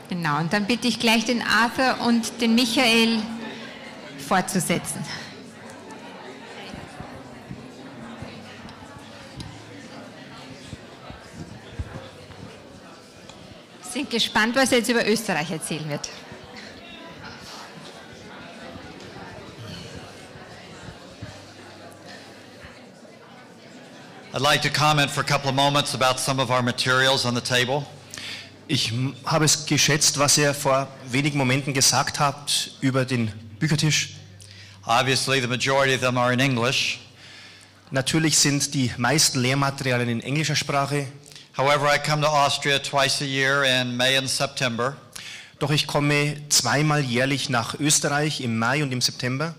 Genau, und dann bitte ich gleich den Arthur und den Michael fortzusetzen. Sind gespannt, was er jetzt über Österreich erzählen wird. I'd like to comment for a couple of moments about some of our materials on the table. Ich habe es geschätzt, was ihr vor wenigen Momenten gesagt habt über den Büchertisch. Obviously, the majority of them are in English. Natürlich sind die meisten Lehrmaterialien in englischer Sprache. However, I come to Austria twice a year in May and September. Doch ich komme zweimal jährlich nach Österreich im Mai und im September.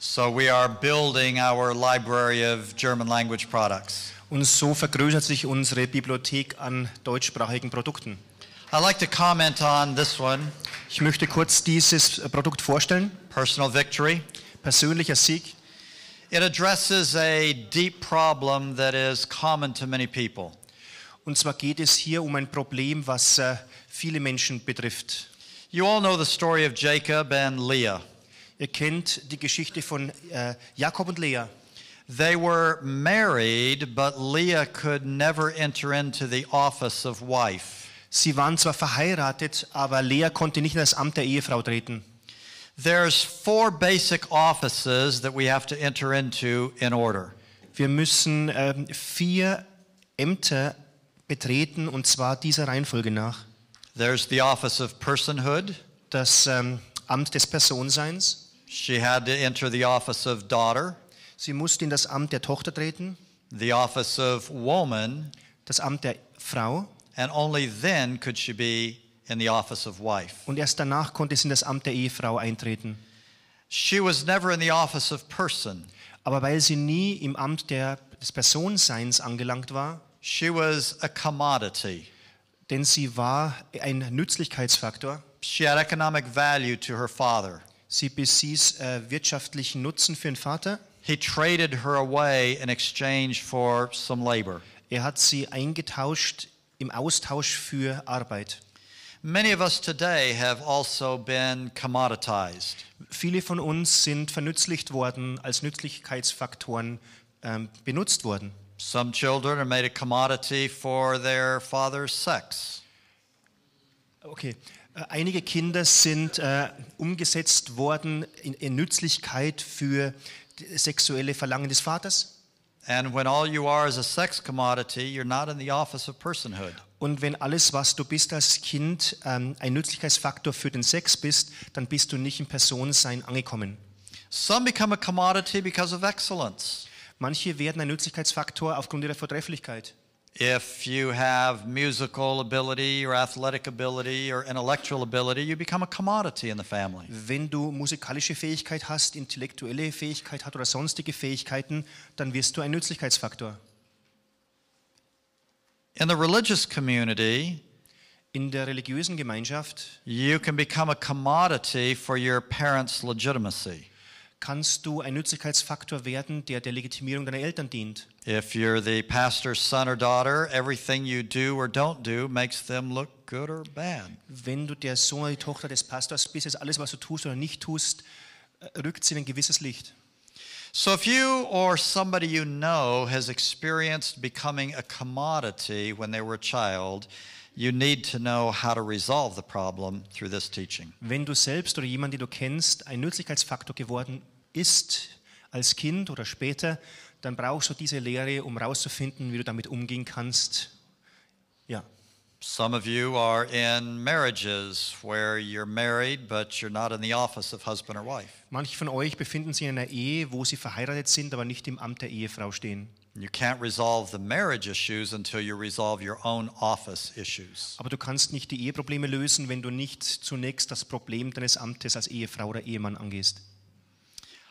So we are building our library of German language products. Und so vergrößert sich unsere Bibliothek an deutschsprachigen Produkten. I'd like to comment on this one. Ich möchte kurz dieses Produkt vorstellen. Personal Victory. Persönlicher Sieg. It addresses a deep problem that is common to many people. Und zwar geht es hier um ein Problem, was viele Menschen betrifft. You all know the story of Jacob and Leah. Ihr kennt die Geschichte von Jakob und Lea. They were married, but Leah could never enter into the office of wife. Sie waren zwar verheiratet, aber Lea konnte nicht in das Amt der Ehefrau treten. There's 4 basic offices that we have to enter into in order. Wir müssen 4 Ämter betreten, und zwar dieser Reihenfolge nach. There's the office of personhood. Das Amt des Personseins. She had to enter the office of daughter. Sie musste in das Amt der Tochter treten. The office of woman. Das Amt der Frau. And only then could she be in the office of wife. Und erst danach konnte sie in das Amt der Ehefrau eintreten. She was never in the office of person. Aber weil sie nie im Amt des Personenseins angelangt war, she was a commodity. Denn sie war ein Nützlichkeitsfaktor. She had economic value to her father. Sie besaß wirtschaftlichen Nutzen für den Vater. He traded her away in exchange for some labor. Er hat sie eingetauscht im Austausch für Arbeit. Many of us today have also been commoditized. Viele von uns sind vernützlicht worden, als Nützlichkeitsfaktoren benutzt worden. Some children are made a commodity for their father's sex. Okay. Einige Kinder sind umgesetzt worden in Nützlichkeit für sexuelle Verlangen des Vaters. And when all you are is a sex commodity, you're not in the office of personhood. Und wenn alles, was du bist als Kind, ein Nützlichkeitsfaktor für den Sex bist, dann bist du nicht im Personensein angekommen. Some become a commodity because of excellence. Manche werden ein Nützlichkeitsfaktor aufgrund ihrer Vortrefflichkeit. If you have musical ability or athletic ability or intellectual ability, you become a commodity in the family. Wenn du musikalische Fähigkeit hast, intellektuelle Fähigkeit hast oder sonstige Fähigkeiten, dann wirst du ein Nützlichkeitsfaktor. In the religious community, in der religiösen Gemeinschaft, you can become a commodity for your parents' legitimacy. Kannst du ein Nützlichkeitsfaktor werden, der der Legitimierung deiner Eltern dient. If you're the pastor's son or daughter, everything you do or don't do makes them look good or bad. Wenn du der Sohn oder die Tochter des Pastors bist, ist alles, was du tust oder nicht tust, rückt sie in ein gewisses Licht. So if you or somebody you know has experienced becoming a commodity when they were a child, you need to know how to resolve the problem through this teaching. Wenn du selbst oder jemand, den du kennst, ein Nützlichkeitsfaktor geworden ist als Kind oder später, dann brauchst du diese Lehre, um herauszufinden, wie du damit umgehen kannst. Ja. Some of you are in marriages where you're married, but you're not in the office of husband or wife. Manche von euch befinden sich in einer Ehe, wo sie verheiratet sind, aber nicht im Amt der Ehefrau stehen. You can't resolve the marriage issues until you resolve your own office issues. Aber du kannst nicht die Eheprobleme lösen, wenn du nicht zunächst das Problem deines Amtes als Ehefrau oder Ehemann angehst.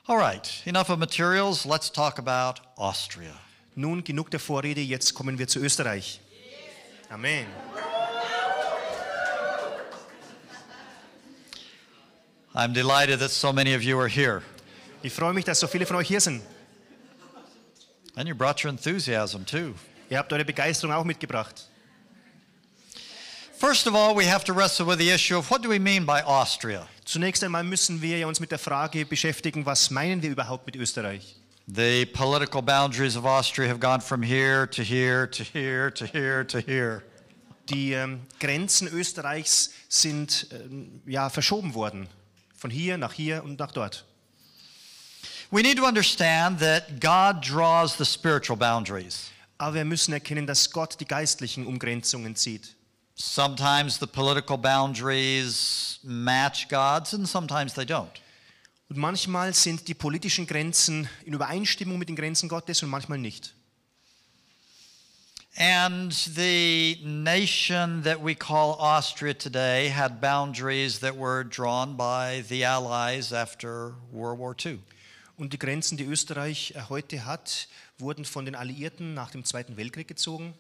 All right, enough of materials. Let's talk about Austria. Nun genug der Vorrede, jetzt kommen wir zu Österreich. Amen. I'm delighted that so many of you are here. Ich freue mich, dass so viele von euch hier sind. And you brought your enthusiasm too. Ihr habt eure Begeisterung auch mitgebracht. First of all, we have to wrestle with the issue of what do we mean by Austria? Zunächst einmal müssen wir uns mit der Frage beschäftigen, was meinen wir überhaupt mit Österreich? The political boundaries of Austria have gone from here to here to here to here to here. Die Grenzen Österreichs sind verschoben worden. Von hier und nach dort. We need to understand that God draws the spiritual boundaries. Aber wir müssen erkennen, dass Gott die geistlichen Umgrenzungen zieht. Sometimes the political boundaries match God's and sometimes they don't. Und manchmal sind die politischen Grenzen in Übereinstimmung mit den Grenzen Gottes und manchmal nicht. And the nation that we call Austria today had boundaries that were drawn by the Allies after World War II. Und die Grenzen, die Österreich heute hat, wurden von den Alliierten nach dem Zweiten Weltkrieg gezogen.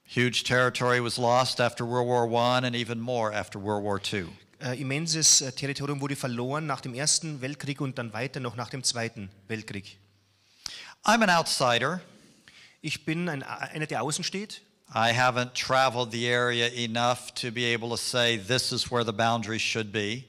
Huge territory was lost after World War I and even more after World War II. Immenses Territorium wurde verloren nach dem Ersten Weltkrieg und dann weiter noch nach dem Zweiten Weltkrieg. I'm an outsider. Ich bin einer, der außen steht. I haven't traveled the area enough to be able to say this is where the boundaries should be.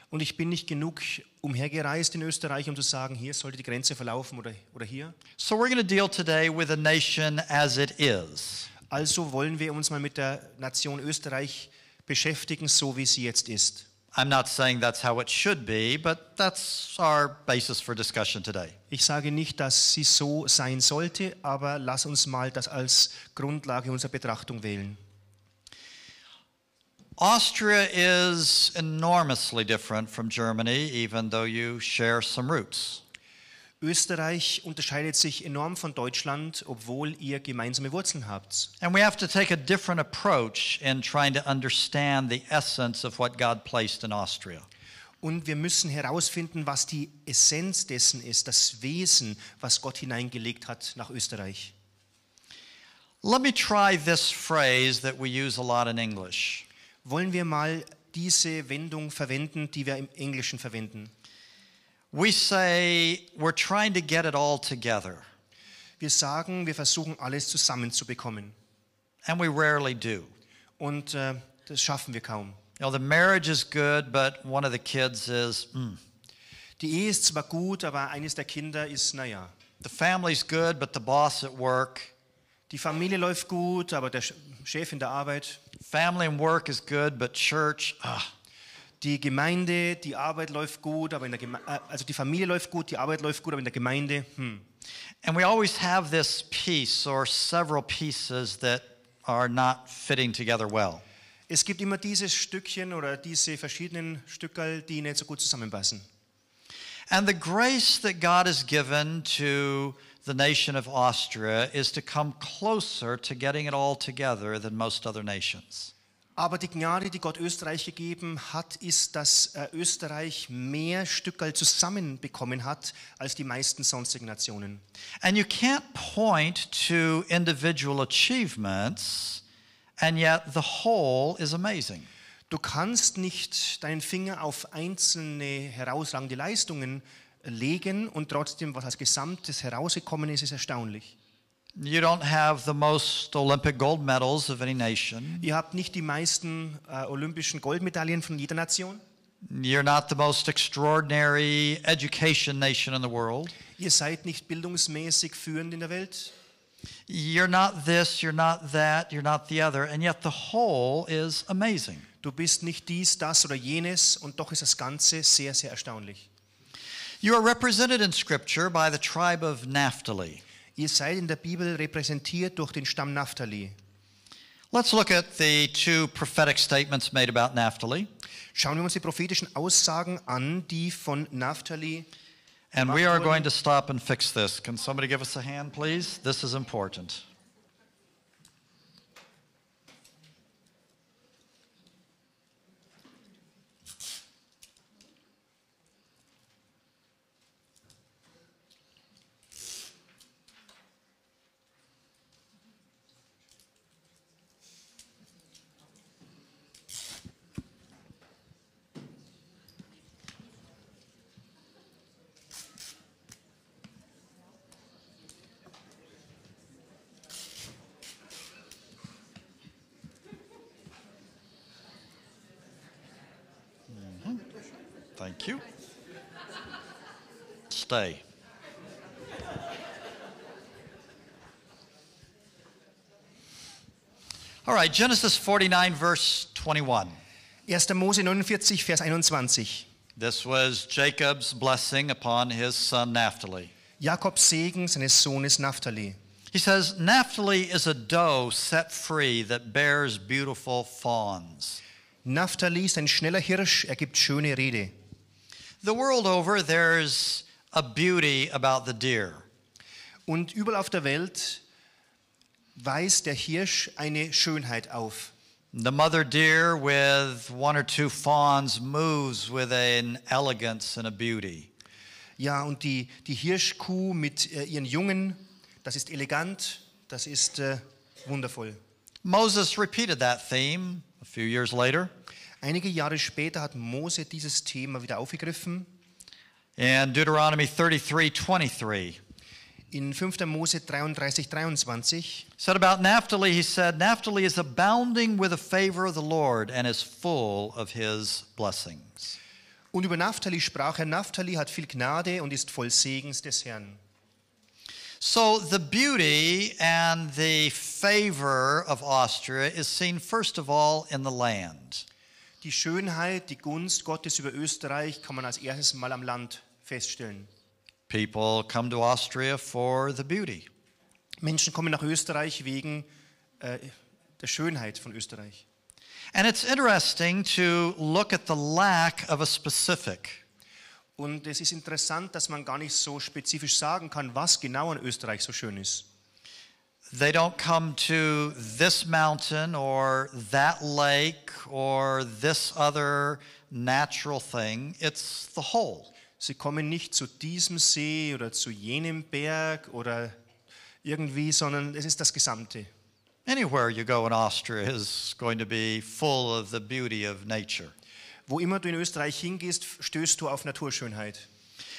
Und ich bin nicht genug umhergereist in Österreich, um zu sagen, hier sollte die Grenze verlaufen oder hier. So we're going to deal today with a nation as it is. Also wollen wir uns mal mit der Nation Österreich beschäftigen, so wie sie jetzt ist. I'm not saying that's how it should be, but that's our basis for discussion today. Ich sage nicht, dass sie so sein sollte, aber lass uns mal das als Grundlage unserer Betrachtung wählen. Austria is enormously different from Germany, even though you share some roots. Österreich unterscheidet sich enorm von Deutschland, obwohl ihr gemeinsame Wurzeln habt. And we have to take a different approach in trying to understand the essence of what God placed in Austria. Und wir müssen herausfinden, was die Essenz dessen ist, das Wesen, was Gott hineingelegt hat nach Österreich. Let me try this phrase that we use a lot in English. Wollen wir mal diese Wendung verwenden, die wir im Englischen verwenden? We say we're trying to get it all together. Wir sagen, wir versuchen alles zusammenzubekommen. And we rarely do. Und das schaffen wir kaum. You know, the marriage is good, but one of the kids is, Die Ehe ist zwar gut, aber eines der Kinder ist, naja. The family's good, but the boss at work. Die Familie läuft gut, aber der Chef in der Arbeit. Family and work is good, but church, Die Gemeinde, die Arbeit läuft gut, aber also die Familie läuft gut, die Arbeit läuft gut, aber in der Gemeinde, And we always have this piece or several pieces that are not fitting together well. Es gibt immer dieses Stückchen oder diese verschiedenen Stückerl, die nicht so gut zusammenpassen. And the grace that God has given to the nation of Austria is to come closer to getting it all together than most other nations. Aber die Gnade, die Gott Österreich gegeben hat, ist, dass Österreich mehr Stückerl zusammenbekommen hat als die meisten sonstigen Nationen. And you can't point to individual achievements, and yet the whole is amazing. Du kannst nicht deinen Finger auf einzelne herausragende Leistungen legen und trotzdem, was als Gesamtes herausgekommen ist, ist erstaunlich. You don't have the most Olympic gold medals of any nation. Ihr habt nicht die meisten olympischen Goldmedaillen von jeder Nation. You're not the most extraordinary education nation in the world. Ihr seid nicht bildungsmäßig führend in der Welt. You're not this, you're not that, you're not the other, and yet the whole is amazing. Du bist nicht dies, das oder jenes und doch ist das Ganze sehr, sehr erstaunlich. You are represented in Scripture by the tribe of Naphtali. Ihr seid in der Bibel repräsentiert durch den Stamm Naphtali. Let's look at the two prophetic statements made about Naphtali. Schauen wir uns die prophetischen Aussagen an, die von Naphtali And we gemacht are wurden. going to stop and fix this. Can somebody give us a hand, please? This is important. Thank you. Stay. All right, Genesis 49, verse 21. 1. Mose 49, Vers 21. This was Jacob's blessing upon his son Naphtali. Jakobs Segen seines Sohnes Naphtali. He says, Naphtali is a doe set free that bears beautiful fawns. Naphtali ist ein schneller Hirsch, er gibt schöne Rede. The world over, there's a beauty about the deer. Und überall auf der Welt weist der Hirsch eine Schönheit auf. The mother deer with one or two fawns moves with an elegance and a beauty. Ja, und die Hirschkuh mit ihren Jungen, das ist elegant, das ist wundervoll. Moses repeated that theme a few years later. Einige Jahre später hat Mose dieses Thema wieder aufgegriffen. In Deuteronomy 33:23. In 5. Mose 33, 23. Said about Naphtali, he said, Naphtali is abounding with the favor of the Lord and is full of his blessings. Und über Naphtali sprach er, Naphtali hat viel Gnade und ist voll Segens des Herrn. So the beauty and the favor of Austria is seen first of all in the land. Die Schönheit, die Gunst Gottes über Österreich kann man als erstes mal am Land feststellen. People come to Austria for the beauty. Menschen kommen nach Österreich wegen der Schönheit von Österreich. And it's interesting to look at the lack of a specific. Und es ist interessant, dass man gar nicht so spezifisch sagen kann, was genau an Österreich so schön ist. They don't come to this mountain or that lake or this other natural thing. It's the whole. Sie kommen nicht zu diesem See oder zu jenem Berg oder irgendwie, sondern es ist das Gesamte. Anywhere you go in Austria is going to be full of the beauty of nature. Wo immer du in Österreich hingehst, stößt du auf Naturschönheit.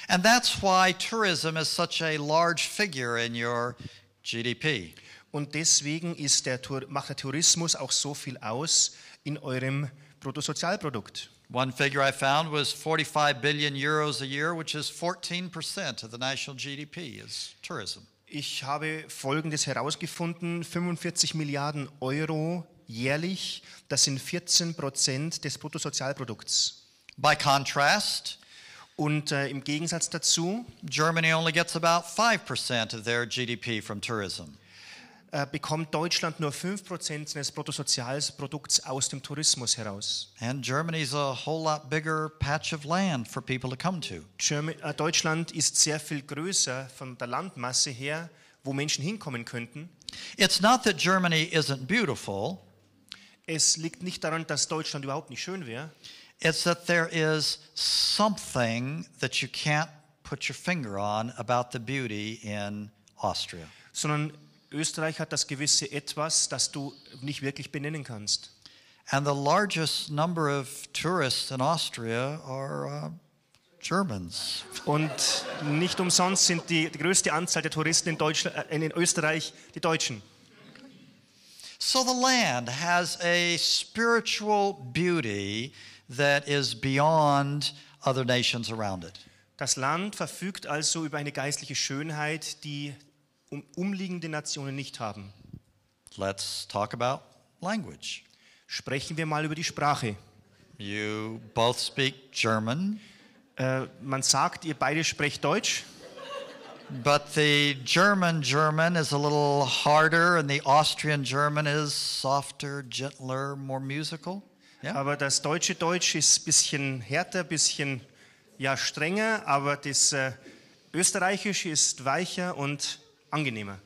And that's why tourism is such a large figure in your GDP. Und deswegen macht der Tourismus auch so viel aus in eurem Bruttosozialprodukt. One figure I found was 45 billion euros a year, which is 14% of the national GDP is tourism. Ich habe Folgendes herausgefunden, 45 Milliarden Euro jährlich, das sind 14% des Bruttosozialprodukts. By contrast, und im Gegensatz dazu Germany only gets about 5% of their GDP from tourism. Bekommt Deutschland nur 5% des Bruttosozialprodukts aus dem Tourismus heraus. And Germany's a whole lot bigger patch of land for people to come to. Deutschland ist sehr viel größer von der Landmasse her, wo Menschen hinkommen könnten. It's not that Germany isn't beautiful. Es liegt nicht daran, dass Deutschland überhaupt nicht schön wäre. It's that there is something that you can't put your finger on about the beauty in Austria. Sondern Österreich hat das gewisse Etwas, das du nicht wirklich benennen kannst. And the largest number of tourists in Austria are Germans. Und nicht umsonst sind die größte Anzahl der Touristen in Österreich die Deutschen. So the land has a spiritual beauty that is beyond other nations around it. Das Land verfügt also über eine geistliche Schönheit, die umliegende Nationen nicht haben. Let's talk about language. Sprechen wir mal über die Sprache. You both speak German. Man sagt, ihr beide sprecht Deutsch. But the German is a little harder and the Austrian German is softer, gentler, more musical. Yeah? Aber das deutsche Deutsch ist ein bisschen härter, ein bisschen strenger, aber das österreichische ist weicher und angenehmer.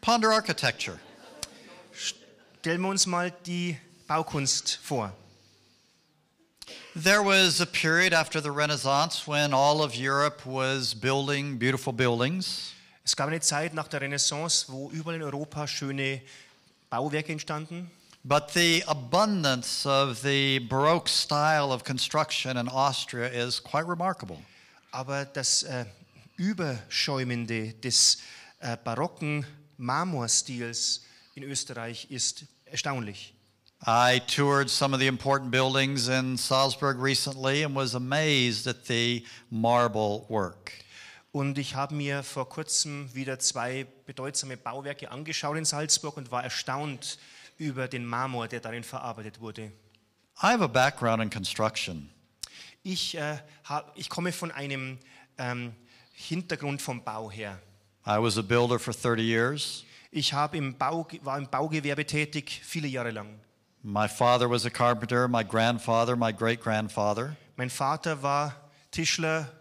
Ponder architecture. Stellen wir uns mal die Baukunst vor. There was a period after the Renaissance when all of Europe was building beautiful buildings. Es gab eine Zeit nach der Renaissance, wo überall in Europa schöne Bauwerke entstanden. But the abundance of the Baroque style of construction in Austria is quite remarkable. Aber das Überschäumende des barocken Marmorstils in Österreich ist erstaunlich. I toured some of the important buildings in Salzburg recently and was amazed at the marble work. Und ich habe mir vor kurzem wieder 2 bedeutsame Bauwerke angeschaut in Salzburg und war erstaunt über den Marmor, der darin verarbeitet wurde. I have a background in construction. Ich komme von einem Hintergrund vom Bau her. I was a builder for 30 years. Ich war im Baugewerbe tätig, viele Jahre lang. My father was a carpenter, my grandfather, my great-grandfather. Mein Vater war Tischler,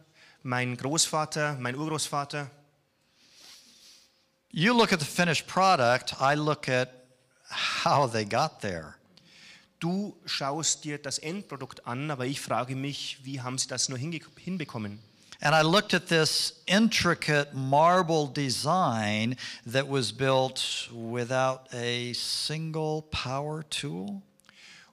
mein Großvater, mein Urgroßvater. You look at the finished product, I look at how they got there. Du schaust dir das Endprodukt an, aber ich frage mich, wie haben sie das nur hinbekommen? And I looked at this intricate marble design that was built without a single power tool.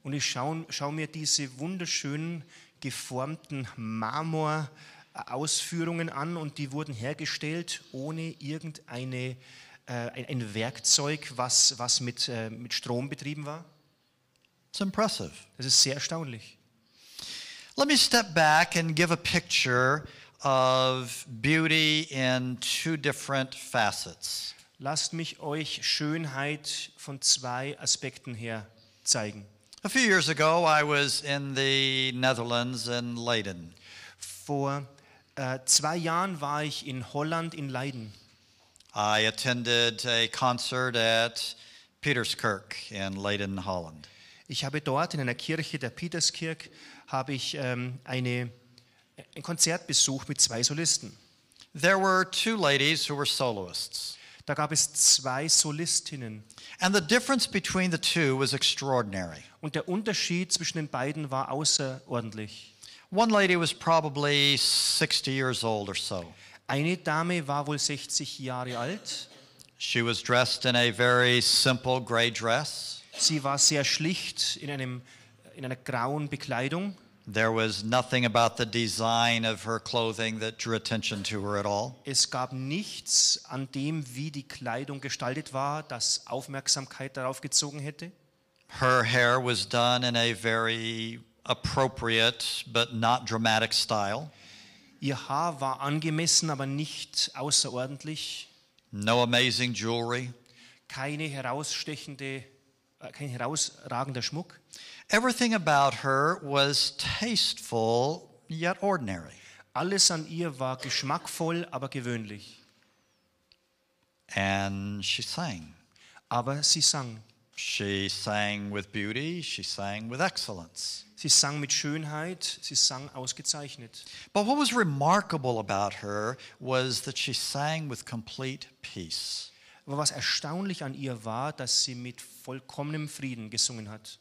Und ich schau mir diese wunderschönen geformten Marmorausführungen an und die wurden hergestellt ohne irgendein Werkzeug, was mit Strom betrieben war. It's impressive. Das ist sehr erstaunlich. Let me step back and give a picture of beauty in 2 different facets. Lasst mich euch Schönheit von 2 Aspekten her zeigen. A few years ago, I was in the Netherlands in Leiden. Vor 2 Jahren war ich in Holland in Leiden. I attended a concert at Peterskerk in Leiden, Holland. Ich habe dort in einer Kirche der Peterskirk ein Konzert besucht mit 2 Solisten. There were 2 ladies who were soloists. Da gab es 2 Solistinnen. And the difference between the 2 was extraordinary. Und der Unterschied zwischen den beiden war außerordentlich. One lady was probably 60 years old or so. Eine Dame war wohl 60 Jahre alt. She was dressed in a very simple gray dress. Sie war sehr schlicht in einer grauen Bekleidung. There was nothing about the design of her clothing that drew attention to her at all. Es gab nichts an dem, wie die Kleidung gestaltet war, das Aufmerksamkeit darauf gezogen hätte. Her hair was done in a very appropriate but not dramatic style. Ihr Haar war angemessen, aber nicht außerordentlich. No amazing jewelry. Kein herausragender Schmuck. Everything about her was tasteful yet ordinary. Alles an ihr war geschmackvoll, aber gewöhnlich. And she sang. Aber sie sang. She sang with beauty, she sang with excellence. Sie sang mit Schönheit, sie sang ausgezeichnet. But what was remarkable about her was that she sang with complete peace. Aber was erstaunlich an ihr war, dass sie mit vollkommenem Frieden gesungen hat.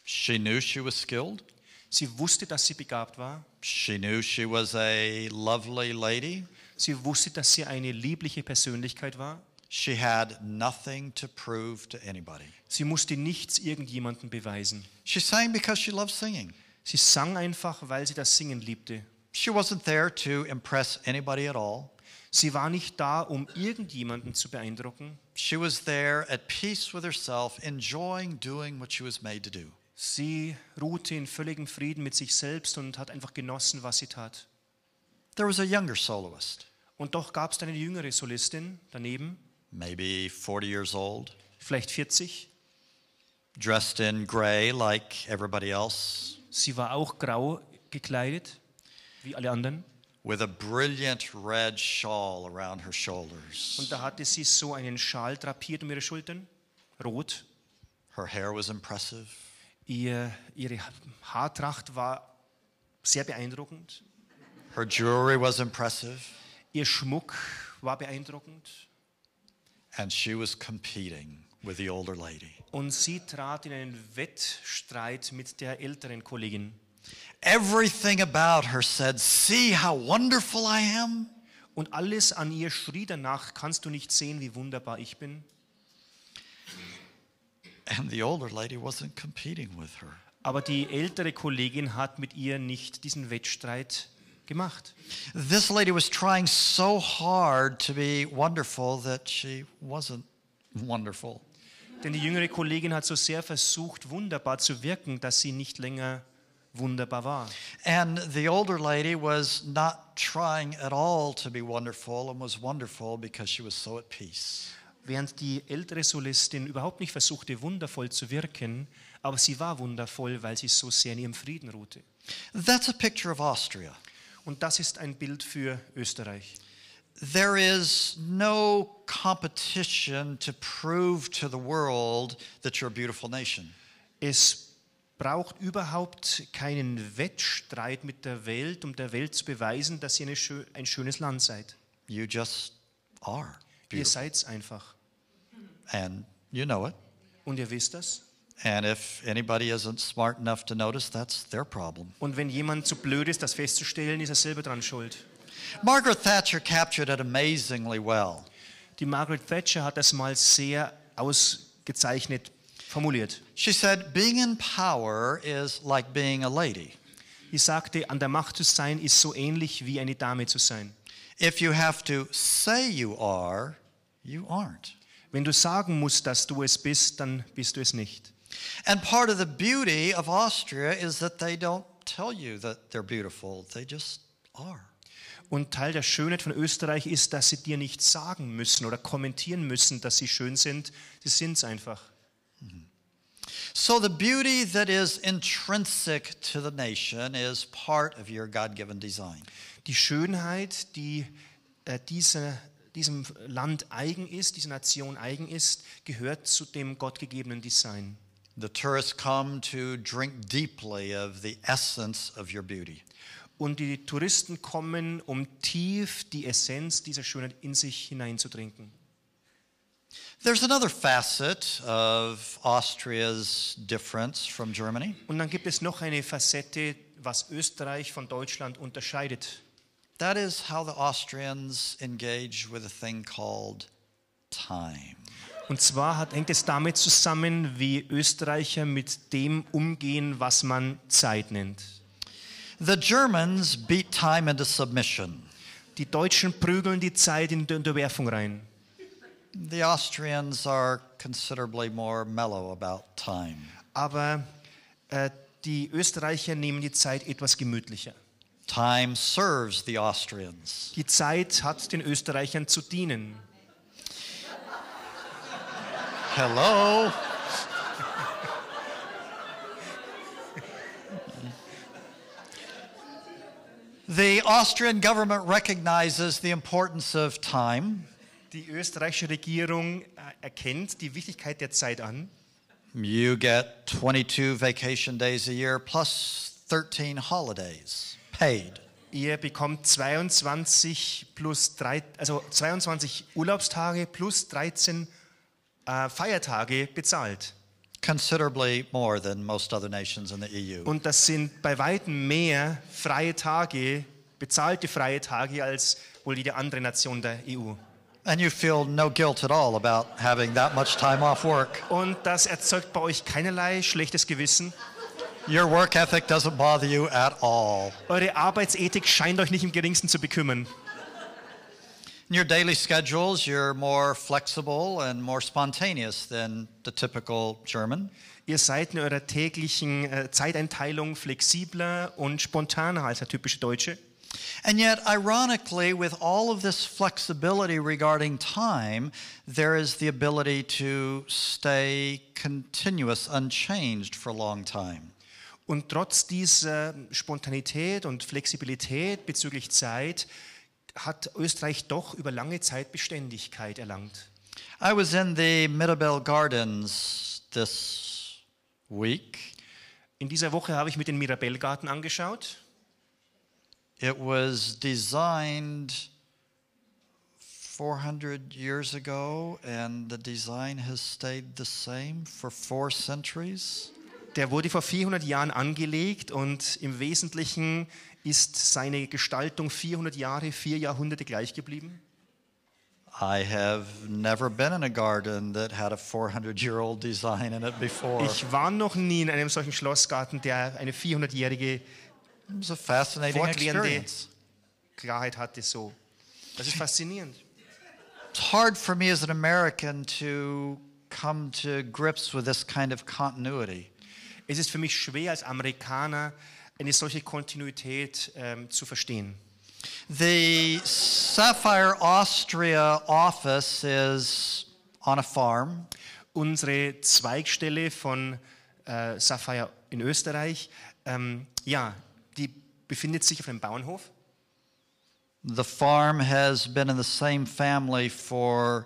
She knew she was skilled. Sie wusste, dass sie begabt war. She knew she was a lovely lady. Sie wusste, dass sie eine liebliche Persönlichkeit war. She had nothing to prove to anybody. Sie musste nichts irgendjemandem beweisen. She sang because she loved singing. Sie sang einfach, weil sie das Singen liebte. She wasn't there to impress anybody at all. Sie war nicht da, um irgendjemanden zu beeindrucken. She was there at peace with herself, enjoying doing what she was made to do. Sie ruhte in völligem Frieden mit sich selbst und hat einfach genossen, was sie tat. There was a younger soloist, Und doch gab es eine jüngere Solistin daneben, maybe 40 years old, vielleicht 40. dressed in gray like everybody else, Sie war auch grau gekleidet, wie alle anderen. with a brilliant red shawl around her shoulders. Und da hatte sie so einen Schal drapiert um ihre Schultern, rot. Her hair was impressive. Ihre Haartracht war sehr beeindruckend. Her jewelry was impressive. Ihr Schmuck war beeindruckend. And she was competing with the older lady. Und sie trat in einen Wettstreit mit der älteren Kollegin. Everything about her said, "See how wonderful I am." Und alles an ihr schrie danach, kannst du nicht sehen, wie wunderbar ich bin? And the older lady wasn't competing with her. Aber die ältere Kollegin hat mit ihr nicht diesen Wettstreit gemacht. This lady was trying so hard to be wonderful that she wasn't wonderful. Denn die jüngere Kollegin hat so sehr versucht, wunderbar zu wirken, dass sie nicht länger wunderbar war. And the older lady was not trying at all to be wonderful and was wonderful because she was so at peace. Während die ältere Solistin überhaupt nicht versuchte, wundervoll zu wirken, aber sie war wundervoll, weil sie so sehr in ihrem Frieden ruhte. That's a picture of Austria. Und das ist ein Bild für Österreich. There is no competition to prove to the world that you're a beautiful nation. Es braucht überhaupt keinen Wettstreit mit der Welt, um der Welt zu beweisen, dass ihr ein schönes Land seid. You just are Ihr beautiful. seid's einfach. And you know it. Und ihr wisst das. And if anybody isn't smart enough to notice, that's their problem. Und wenn jemand zu blöd ist, das festzustellen, ist er selber dran schuld. Margaret Thatcher captured it amazingly well. Die Margaret Thatcher hat das mal sehr ausgezeichnet formuliert. She said, being in power is like being a lady. Sie sagte, an der Macht zu sein, ist so ähnlich wie eine Dame zu sein. If you have to say you are, you aren't. Wenn du sagen musst, dass du es bist, dann bist du es nicht. And part of the beauty of Austria is that they don't tell you that they're beautiful. They just are. Und Teil der Schönheit von Österreich ist, dass sie dir nicht sagen müssen oder kommentieren müssen, dass sie schön sind. Sie sind es einfach. So the beauty that is intrinsic to the nation is part of your God-given design. Die Schönheit, die diesem Land eigen ist, dieser Nation eigen ist, gehört zu dem gottgegebenen Design. The tourists come to drink deeply of the essence of your beauty. Und die Touristen kommen, um tief die Essenz dieser Schönheit in sich hineinzutrinken. There's another facet of Austria's difference from Germany. Und dann gibt es noch eine Facette, was Österreich von Deutschland unterscheidet. That is how the Austrians engage with a thing called time. Und zwar hängt es damit zusammen, wie Österreicher mit dem umgehen, was man Zeit nennt. The Germans beat time into submission. Die Deutschen prügeln die Zeit in die Unterwerfung rein. The Austrians are considerably more mellow about time. Aber die Österreicher nehmen die Zeit etwas gemütlicher. Time serves the Austrians. Die Zeit hat den Österreichern zu dienen. Hello. The Austrian government recognizes the importance of time. Die österreichische Regierung erkennt die Wichtigkeit der Zeit an. You get 22 vacation days a year plus 13 holidays paid. Ihr bekommt 22 Urlaubstage plus 13 Feiertage bezahlt. Considerably more than most other nations in the EU. Und das sind bei weitem mehr freie Tage, bezahlte freie Tage als wohl jede andere Nation der EU. And you feel no guilt at all about having that much time off work. Und das erzeugt bei euch keinerlei schlechtes Gewissen. Your work ethic doesn't bother you at all. Eure Arbeitsethik scheint euch nicht im geringsten zu bekümmern. In your daily schedules, you're more flexible and more spontaneous than the typical German. Ihr seid in eurer täglichen Zeiteinteilung flexibler und spontaner als der typische Deutsche. And yet, ironically, with all of this flexibility regarding time, there is the ability to stay continuous, unchanged for a long time. Und trotz dieser Spontanität und Flexibilität bezüglich Zeit hat Österreich doch über lange Zeit Beständigkeit erlangt. I was in the Mirabel Gardens this week. In dieser Woche habe ich mir den Mirabellgarten angeschaut. It was designed 400 years ago, and the design has stayed the same for 4 centuries. Der wurde vor 400 Jahren angelegt und im Wesentlichen ist seine Gestaltung 400 Jahre, 4 Jahrhunderte gleich geblieben. I have never been in a garden that had a 400-year-old design in it before. Ich war noch nie in einem solchen Schlossgarten, der eine 400-jährige It was a fascinating fortwährende experience. Klarheit hatte. So. Das ist faszinierend. It's hard for me as an American to come to grips with this kind of continuity. Es ist für mich schwer als Amerikaner eine solche Kontinuität zu verstehen. The Sapphire Austria office is on a farm. Unsere Zweigstelle von Sapphire in Österreich, die befindet sich auf einem Bauernhof. The farm has been in the same family for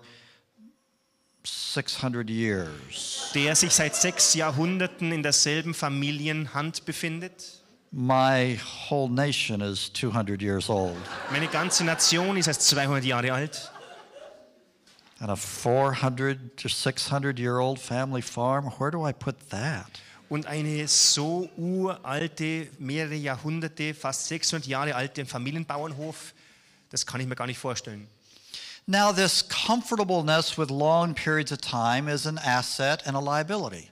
600 years. Der sich seit 6 Jahrhunderten in derselben Familienhand befindet. My whole nation is 200 years old. Meine ganze Nation ist erst 200 Jahre alt. And a 400 to 600-year-old family farm, where do I put that? Und eine so uralte, mehrere Jahrhunderte, fast 600 Jahre alte Familienbauernhof, das kann ich mir gar nicht vorstellen. Now, this comfortableness with long periods of time is an asset and a liability.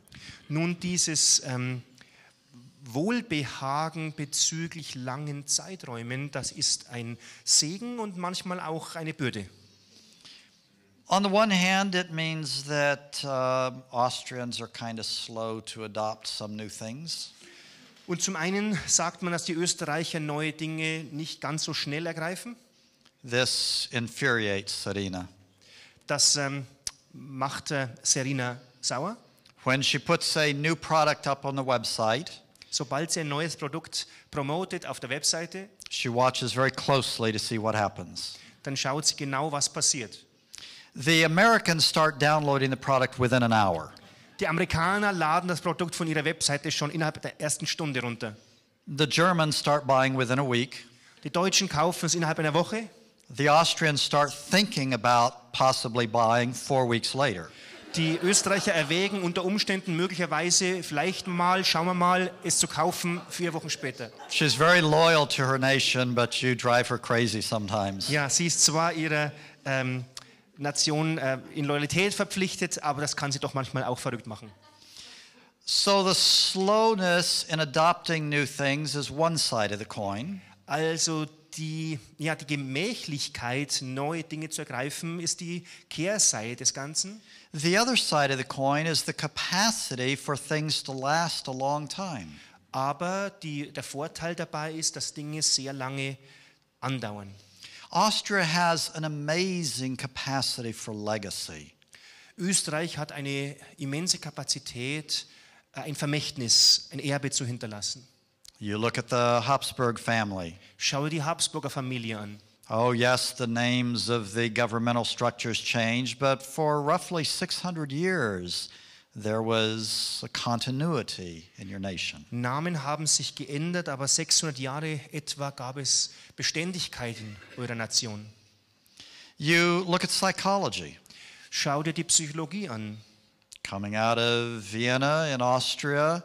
Nun, dieses Wohlbehagen bezüglich langen Zeiträumen, das ist ein Segen und manchmal auch eine Bürde. On the one hand, it means that Austrians are kind of slow to adopt some new things. Und zum einen sagt man, dass die Österreicher neue Dinge nicht ganz so schnell ergreifen. This infuriates Serena. Das macht Serena sauer. When she puts a new product up on the website, Sobald sie ein neues Produkt promotet auf der Webseite, she watches very closely to see what happens. dann schaut sie genau, was passiert. The Americans start downloading the product within an hour. Die Amerikaner laden das Produkt von ihrer Webseite schon innerhalb der ersten Stunde runter. The Germans start buying within a week. Die Deutschen kaufen es innerhalb einer Woche. The Austrians start thinking about possibly buying 4 weeks later. Die Österreicher erwägen unter Umständen möglicherweise, vielleicht mal, schauen wir mal, es zu kaufen 4 Wochen später. She's very loyal to her nation, but you drive her crazy sometimes. Ja, sie ist zwar ihrer Nation in Loyalität verpflichtet, aber das kann sie doch manchmal auch verrückt machen. So the slowness in adopting new things is one side of the coin. Also die Gemächlichkeit, neue Dinge zu ergreifen, ist die Kehrseite des Ganzen. The other side of the coin is the capacity for things to last a long time. Aber der Vorteil dabei ist, dass Dinge sehr lange andauern. Austria has an amazing capacity for legacy. Österreich hat eine immense Kapazität, ein Vermächtnis, ein Erbe zu hinterlassen. You look at the Habsburg family. Schau dir die Habsburger Familie an. Oh yes, the names of the governmental structures changed, but for roughly 600 years there was a continuity in your nation. Namen haben sich geändert, aber 600 Jahre etwa gab es Beständigkeit in eurer Nation. You look at psychology. Schau dir die Psychologie an. Coming out of Vienna in Austria,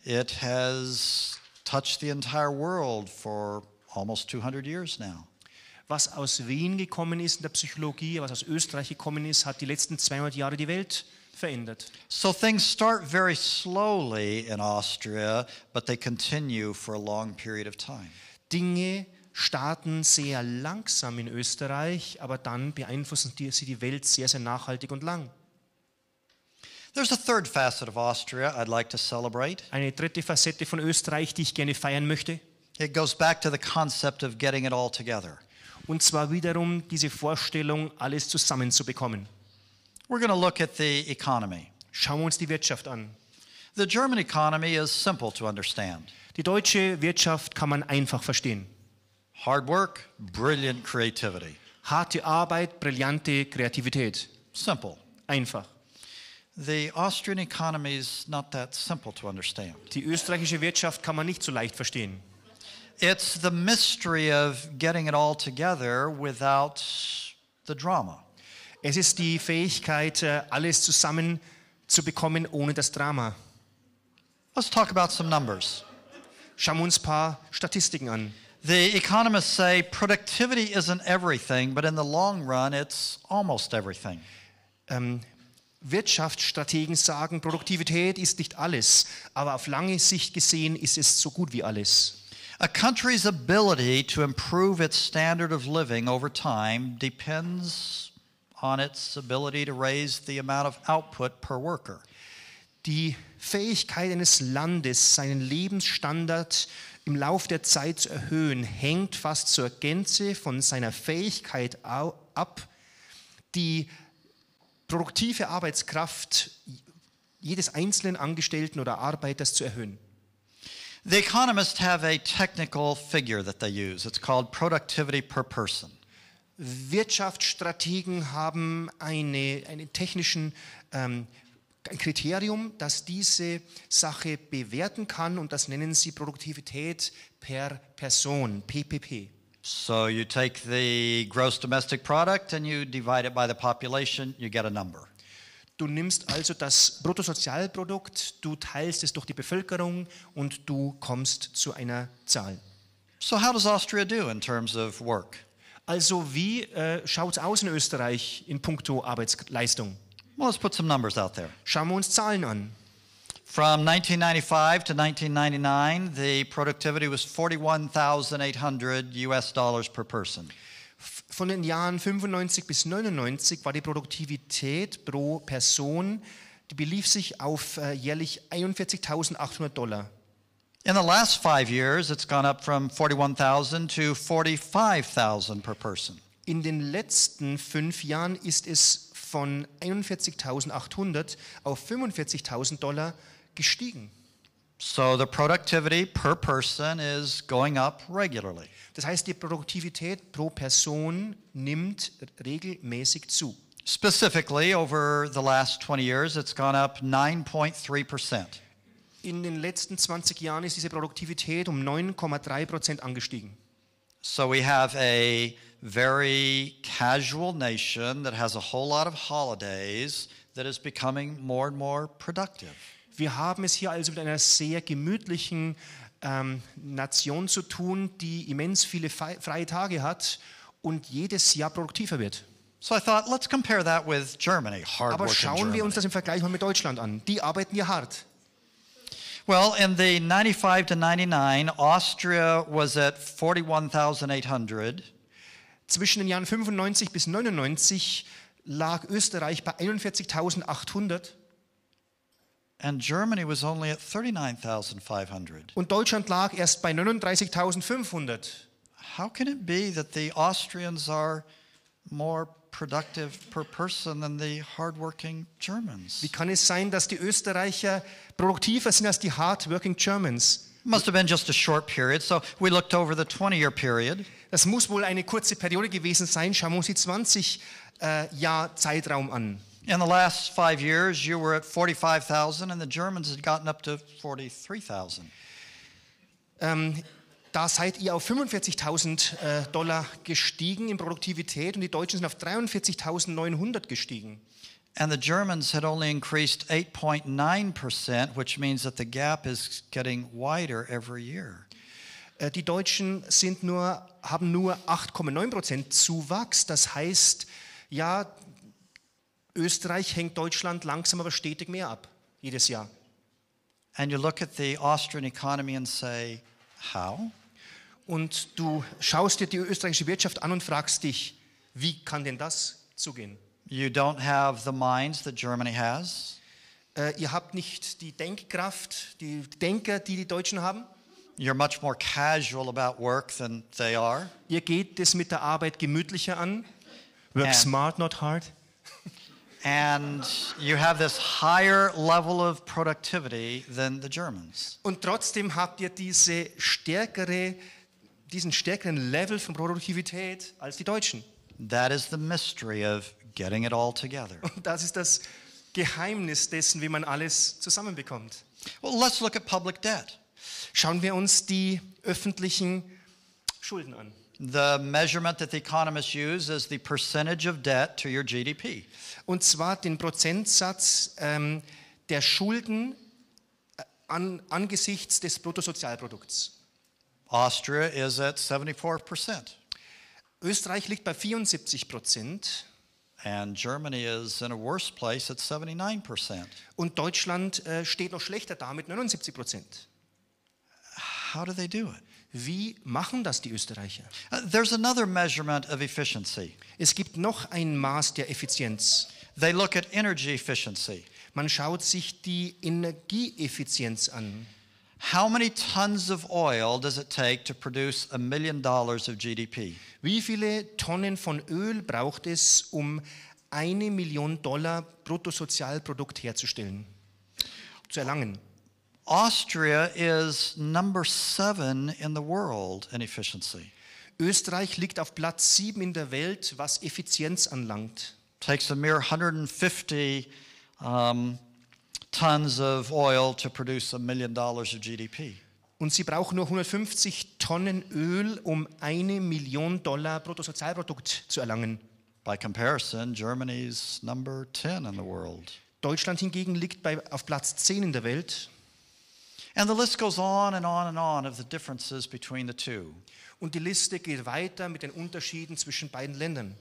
it has touched the entire world for almost 200 years now. Was aus Wien gekommen ist in der Psychologie, was aus Österreich gekommen ist, hat die letzten 200 Jahre die Welt verändert. So things start very slowly in Austria, but they continue for a long period of time. Dinge starten sehr langsam in Österreich, aber dann beeinflussen sie die Welt sehr, sehr nachhaltig und lang. There's a third facet of Austria I'd like to celebrate. Eine dritte Facette von Österreich, die ich gerne feiern möchte. It goes back to the concept of getting it all together. Und zwar wiederum diese Vorstellung, alles zusammenzubekommen. We're going to look at the economy. Schauen wir uns die Wirtschaft an. The German economy is simple to understand. Die deutsche Wirtschaft kann man einfach verstehen. Hard work, brilliant creativity. Harte Arbeit, brillante Kreativität. Simple. Einfach. The Austrian economy is not that simple to understand. Die österreichische Wirtschaft kann man nicht so leicht verstehen. It's the mystery of getting it all together without the drama. Es ist die Fähigkeit, alles zusammen zu bekommen, ohne das Drama. Let's talk about some numbers. Schauen wir uns ein paar Statistiken an. The economists say productivity isn't everything, but in the long run, it's almost everything. Wirtschaftsstrategen sagen, Produktivität ist nicht alles, aber auf lange Sicht gesehen ist es so gut wie alles. A country's ability to improve its standard of living over time depends on its ability to raise the amount of output per worker. Die Fähigkeit eines Landes, seinen Lebensstandard im Lauf der Zeit zu erhöhen, hängt fast zur Gänze von seiner Fähigkeit ab, die produktive Arbeitskraft jedes einzelnen Angestellten oder Arbeiters zu erhöhen. The economists have a technical figure that they use. It's called productivity per person. Wirtschaftsstrategen haben einen technischen ein Kriterium, das diese Sache bewerten kann, und das nennen sie Produktivität per Person, PPP. So you take the gross domestic product and you divide it by the population, you get a number. Du nimmst also das Bruttosozialprodukt, du teilst es durch die Bevölkerung und du kommst zu einer Zahl. So how does Austria do in terms of work? Also wie schaut es aus in Österreich in puncto Arbeitsleistung? Well, let's put some numbers out there. Schauen wir uns Zahlen an. From 1995 to 1999, the productivity was $41,800 per person. Von den Jahren 95 bis 99 war die Produktivität pro Person, die belief sich auf jährlich $41.800. In the last 5 years, it's gone up from 41,000 to 45,000 per person. In den letzten 5 Jahren ist es von 41.800 auf $45.000 gestiegen. So the productivity per person is going up regularly. Das heißt, die Produktivität pro Person nimmt regelmäßig zu. Specifically, over the last 20 years, it's gone up 9.3%. In den letzten 20 Jahren ist diese Produktivität um 9,3% angestiegen. So we have a very casual nation that has a whole lot of holidays that is becoming more and more productive. Wir haben es hier also mit einer sehr gemütlichen Nation zu tun, die immens viele freie Tage hat und jedes Jahr produktiver wird. So I thought, let's compare that with Germany, hard Aber work in schauen wir uns Germany. das im Vergleich mal mit Deutschland an. Die arbeiten ja hart. Well, in the 95 to 99, Austria was at 41,800. Zwischen den Jahren 95 bis 99 lag Österreich bei 41.800 And Germany was only at 39,500. und Deutschland lag erst bei 39.500. How can it be that the Austrians are more productive per person than the hardworking Germans? Wie kann es sein, dass die Österreicher produktiver sind als die hardworking Germans? Must have been just a short period, so we looked over the 20-year period. Das muss wohl eine kurze Periode gewesen sein. Schauen wir uns die 20-Jahr Zeitraum an. In the last 5 years, you were at 45,000 and the Germans had gotten up to 43,000. Da seid ihr auf $45.000 gestiegen in Produktivität und die Deutschen sind auf 43.900 gestiegen. And the Germans had only increased 8.9%, which means that the gap is getting wider every year. Die Deutschen haben nur 8,9% Zuwachs. Das heißt, ja, Österreich hängt Deutschland langsam aber stetig mehr ab, jedes Jahr. And you look at the Austrian economy and say, how? Und du schaust dir die österreichische Wirtschaft an und fragst dich, wie kann denn das zugehen? You don't have the minds that Germany has. Ihr habt nicht die Denkkraft, die Denker, die die Deutschen haben. You're much more casual about work than they are. Ihr geht es mit der Arbeit gemütlicher an. Work smart, not hard. And you have this higher level of productivity than the Germans. Und trotzdem habt ihr diesen stärkeren Level von Produktivität als die Deutschen. That is the mystery of getting it all together. Und das ist das Geheimnis dessen, wie man alles zusammenbekommt. Well, let's look at public debt. Schauen wir uns die öffentlichen Schulden an. The measurement that the economists use is the percentage of debt to your GDP. Und zwar den Prozentsatz der Schulden angesichts des Bruttosozialprodukts. Austria is at 74%. Österreich liegt bei 74%. And Germany is in a worse place at 79%. Und Deutschland steht noch schlechter da mit 79%. How do they do it? Wie machen das die Österreicher? There's another measurement of efficiency. Es gibt noch ein Maß der Effizienz. They look at energy efficiency. Man schaut sich die Energieeffizienz an. How many tons of oil does it take to produce $1 million of GDP? Wie viele Tonnen von Öl braucht es, um $1 Million Bruttosozialprodukt herzustellen, zu erlangen? Austria is number 7 in the world in efficiency. Österreich liegt auf Platz 7 in der Welt, was Effizienz anlangt. Takes a mere 150 tons of oil to produce $1 million of GDP. Und sie brauchen nur 150 Tonnen Öl, um $1 Million Bruttosozialprodukt zu erlangen. By comparison, Germany's number 10 in the world. Deutschland hingegen liegt auf Platz 10 in der Welt. And the list goes on and on and on of the differences between the two. Und die Liste geht weiter mit den Unterschieden zwischen beiden Ländern.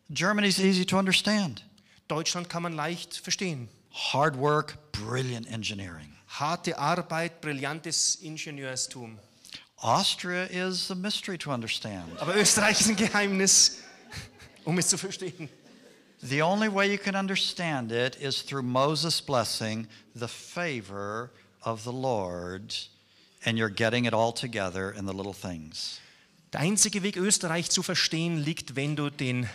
Germany's easy to understand. Deutschland kann man leicht verstehen. Hard work, brilliant engineering. Harte Arbeit, brillantes Ingenieurstum. Austria is a mystery to understand. Aber Österreich ist ein Geheimnis, um es zu verstehen. The only way you can understand it is through Moses' blessing, the favor of the Lord, and you're getting it all together in the little things. Der einzige Weg, Österreich zu verstehen, liegt, wenn du den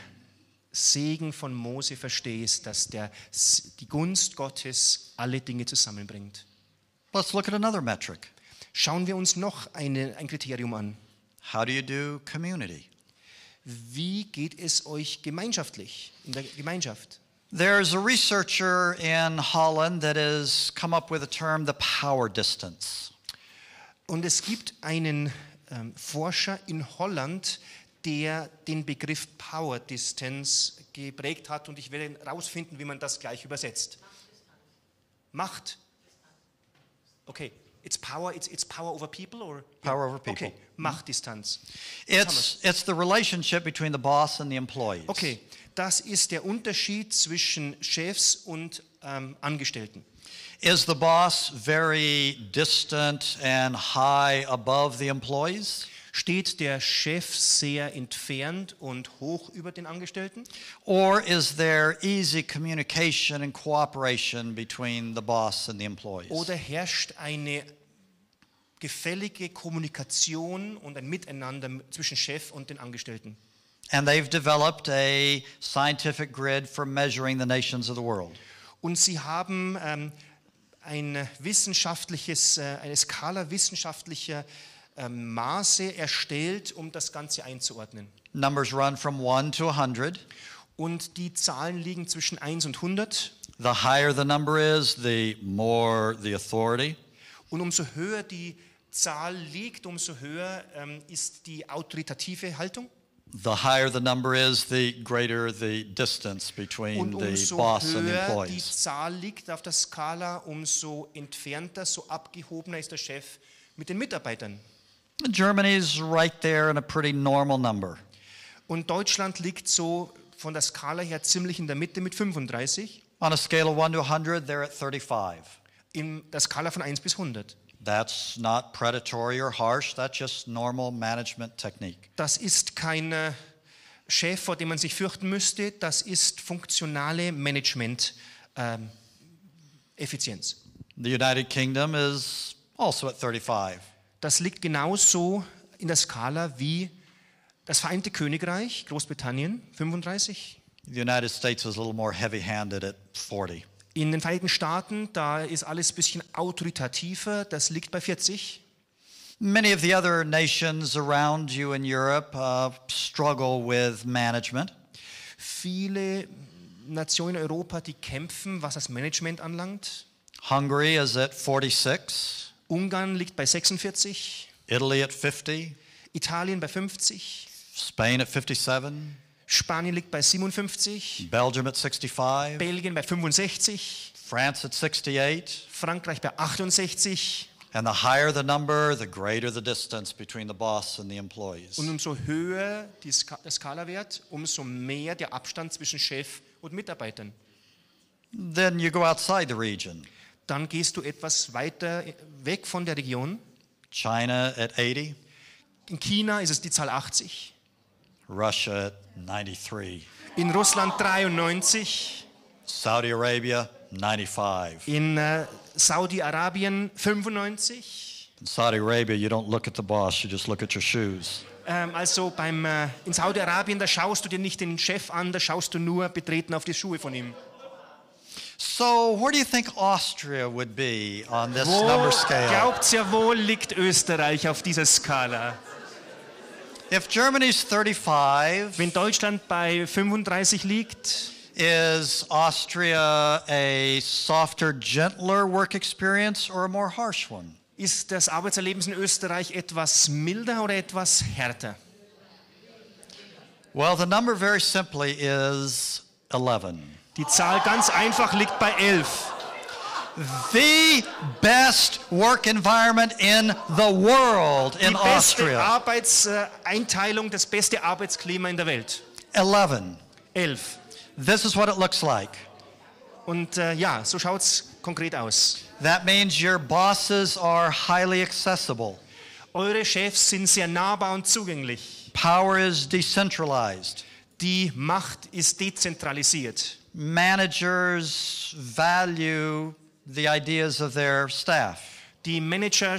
Segen von Mose verstehst, dass die Gunst Gottes alle Dinge zusammenbringt. Let's look at another metric. Schauen wir uns noch ein Kriterium an. How do you do community? Wie geht es euch gemeinschaftlich, in der Gemeinschaft? There's a researcher in Holland that has come up with a term, the power distance. Und es gibt einen Forscher in Holland, der den Begriff Power Distance geprägt hat, und ich werde herausfinden, wie man das gleich übersetzt. Macht. Okay, it's power over people or Power over people. Okay, Machtdistanz. It's the relationship between the boss and the employees. Okay, das ist der Unterschied zwischen Chefs und Angestellten. Is the boss very distant and high above the employees? Steht der Chef sehr entfernt und hoch über den Angestellten? Or is there easy communication and cooperation between the boss and the employees? Oder herrscht eine gefällige Kommunikation und ein Miteinander zwischen Chef und den Angestellten? And they've developed a scientific grid for measuring the nations of the world. Und sie haben eine Skala wissenschaftlicher Maße erstellt, um das Ganze einzuordnen. Numbers run from 1 to 100. Und die Zahlen liegen zwischen 1 und 100. The higher the number is, the more the authority. Und umso höher die Zahl liegt, umso höher ist die autoritative Haltung. The higher the number is, the greater the distance between Und the umso boss and the höher die employees. Zahl liegt auf der Skala, umso entfernter, so abgehobener ist der Chef mit den Mitarbeitern. Germany's right there in a pretty normal number. Und Deutschland liegt so von der Skala her ziemlich in der Mitte mit 35. On a scale of 1 to 100, they're at 35. In der Skala von 1 bis 100. That's not predatory or harsh, that's just normal management technique. Das ist kein Chef, vor dem man sich fürchten müsste, das ist funktionale Management-Effizienz. The United Kingdom is also at 35. Das liegt genauso in der Skala wie das Vereinigte Königreich, Großbritannien, 35. The United States is a little more heavy-handed at 40. In den Vereinigten Staaten, da ist alles ein bisschen autoritativer, das liegt bei 40. Many of the other nations around you in Europe struggle with management. Viele Nationen in Europa, die kämpfen, was das Management anlangt. Hungary is at 46. Ungarn liegt bei 46. Italy at 50. Italien bei 50. Spain at 57. Spanien liegt bei 57. Belgium at 65. Belgien bei 65. France at 68. Frankreich bei 68. And the higher the number, the greater the distance between the boss and the employees. Und umso höher der Skalawert, umso mehr der Abstand zwischen Chef und Mitarbeitern. Then you go outside the region. Dann gehst du etwas weiter weg von der Region. China at 80. In China ist es die Zahl 80. Russia at 93. In Russland 93. Saudi Arabia, 95. In Saudi-Arabien 95. In Saudi Arabia, you don't look at the boss, you just look at your shoes. Also in Saudi-Arabien, da schaust du dir nicht den Chef an, da schaust du nur betreten auf die Schuhe von ihm. So, where do you think Austria would be on this Wo number scale? glaubt ihr, wo liegt Österreich auf dieser Skala? If Germany's 35, Wenn Deutschland bei 35 liegt, is Austria a softer, gentler work experience or a more harsh one? ist das Arbeitserlebnis in Österreich etwas milder oder etwas härter? Well, the number very simply is 11. Die Zahl ganz einfach liegt bei 11. The best work environment in the world in Die beste Austria. Arbeitseinteilung, das beste Arbeitsklima in der Welt. 11. 11. This is what it looks like. Und ja, so schaut es konkret aus. That means your bosses are highly accessible. Eure Chefs sind sehr nahbar und zugänglich. Power is decentralized. Die Macht ist dezentralisiert. Managers value the ideas of their staff. Die Manager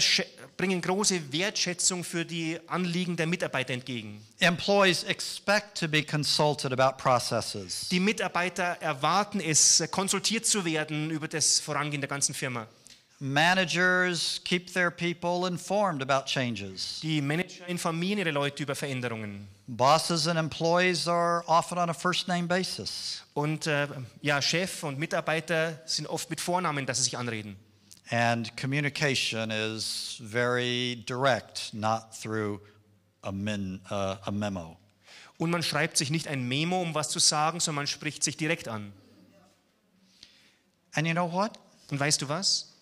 bringen große Wertschätzung für die Anliegen der Mitarbeiter entgegen. Employees expect to be consulted about processes. Die Mitarbeiter erwarten es, konsultiert zu werden über das Vorangehen der ganzen Firma. Managers keep their people informed about changes. Die Manager informieren ihre Leute über Veränderungen. Bosses and employees are often on a first-name basis. Und ja, Chef und Mitarbeiter sind oft mit Vornamen, dass sie sich anreden. And communication is very direct, not through a memo. Und man schreibt sich nicht ein Memo, um was zu sagen, sondern man spricht sich direkt an. And you know what? Und weißt du was?